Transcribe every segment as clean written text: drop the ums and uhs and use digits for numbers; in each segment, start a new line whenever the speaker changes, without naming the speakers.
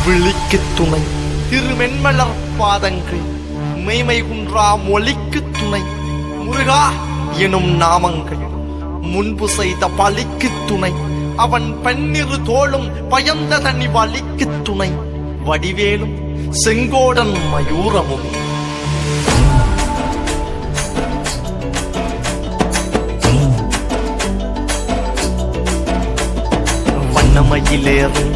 விழிக்கு துணை திருமென்மலர் பாதங்கள் மெய்மை குன்றா மொழிக்கு துணை முருகா எனும் நாமங்கள் முன்பு செய்த பலிக்கு துணை அவன் பன்னிரு தோளும் பயந்த தனி வலிக்கு துணை வடிவேலும் செங்கோடன் மயூரமும் வண்ணமயிலேறும்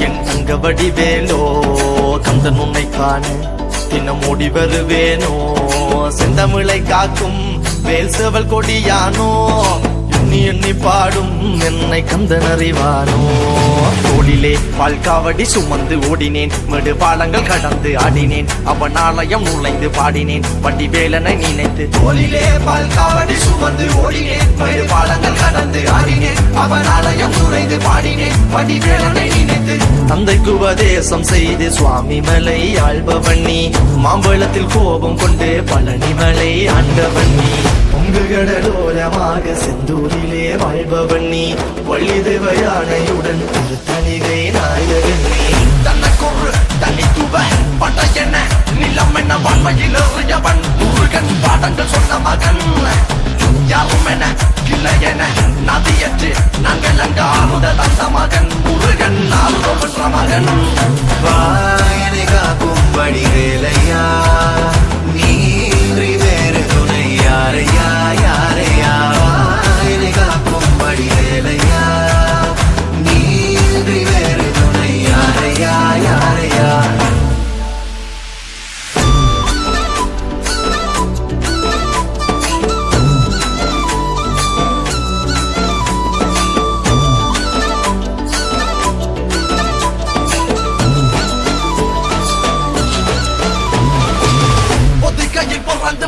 என் தங்க வடிவேலோ கந்தன் உன்னை காண தினம் ஓடி வருவேனோ செந்தமிழை காக்கும் வேல் சேவல் கொடியானோ எண்ணி எண்ணி பாடும் என்னை கந்தன் அறிவானோ தோளிலே பால்காவடி சுமந்து ஓடினேன் மேடு பாலங்கள் கடந்து ஆடினேன் அவன் ஆலயம் நுழைந்து பாடினேன் வடிவேலனை நினைத்து தோளிலே பால்காவடி சுமந்து ஓடினேன் மேடு பாலங்கள் கடந்து ஆடினேன் அவன் ஆலயம் நுழைந்து பாடினேன் வடிவேலனை நினைத்து தந்தைக்கு உபதேசம் செய்து சுவாமி மலை ஆள்பவன் நீ மாம்பழத்தில் கோபம் கொண்டு பழனி மலை ஆண்டவன் நீ பொங்கு கடலோரமாக செந்தூரிலே வாழ்பவன் நீ வள்ளி தேவயானையுடன் திருத்தணிகை நாயகன் நீ தனக்கொரு தனித்துவ படையென நிலம் என வாழ்மையில் எறியவன் முருகன் பாடங்கள் சொன்ன மகன் யாரும் என கிளை என நதியற்று நாங்கள் அங்க ஆறுத தந்த மகன் முருகன் ஆறுவன்ற மகன்
வாயனை காக்கும் வடிவேலையா நீன்றி வேறு துணை யாரையா யாரையா வாயனை காக்கும் வடிவேலையா நீன்றி வேறு துணை யாரையா யாரையா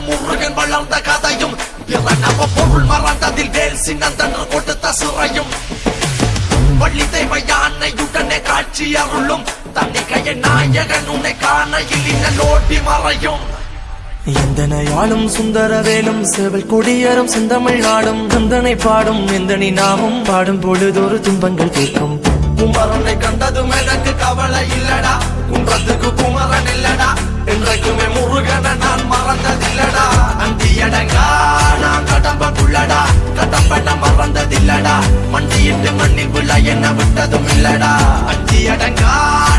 முருகன் வளர்ந்த கதையும் பிறனவ பொருள் மறந்ததில் வேல் சின்னந்தன்று கொடுத்த சிறையும் வள்ளி தெய்வ யானையுடனே காட்சி அருளும் தன்னிகைய நாயகன் உன்னை காணையில் இன்னோட்டி மறையும் எந்தனையாளும் சுந்தரவேலும் சேவல் கொடியரும் செந்தமிழ் நாடும் கந்தனை பாடும் எந்தனி நாமும் பாடும் பொழுதொரு துன்பங்கள் தீர்க்கும் குமரனை கண்டதும் எனக்கு கவலை இல்லடா குன்றத்துக்கு குமரன் இல்லடா என்றைக்குமே முருகனை நான் மறந்ததில்லடா அந்தியடங்கா நான் கடம்பக்குள்ளடா கடம்பன மறந்ததில்லடா மண்டியிட்டு மண்ணில் விழ என்ன விட்டதும் இல்லடா அந்தியடங்கா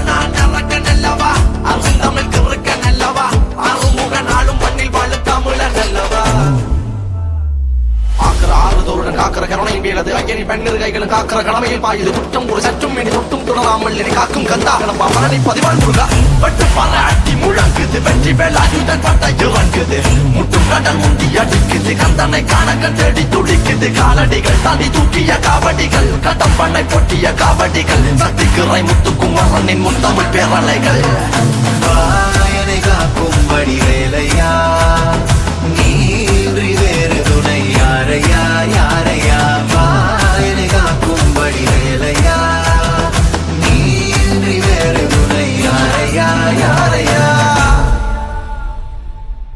நான் நரக்க நல்லவா அருந்தமிழ் கிறுக்க நல்லவா ஆறுமுக நாளும் மண்ணில் வாழ தமிழ நல்லவா ஆறுதோருடன் காக்கிற கருணையின் வேலது ஐயனி பெண்ணிரு கைகளும் காக்கிற கடமையில் பாயுது குற்றம் ஒரு சற்றும் இனி தொட்டும் தொடராமல் என்னை காக்கும் கந்தா கிளம்பா மரணை பதிவாள் முருகா பட்டு பாராட்டி முழங்குது வெற்றி வேலாயுதன் பட்ட இறங்குது முட்டும் கடல் முந்தி அடிக்குது கந்தனை காண கண்டடி துடிக்குது காலடிகள் தாண்டி தூக்கிய காவடிகள் கடம்பண்ணை பொட்டிய காவடிகள் சக்திக்குறை முத்துக்குமரனின் முத்தமிழ் பேரலைகள்
வாயனை காக்கும் வடிவேலையா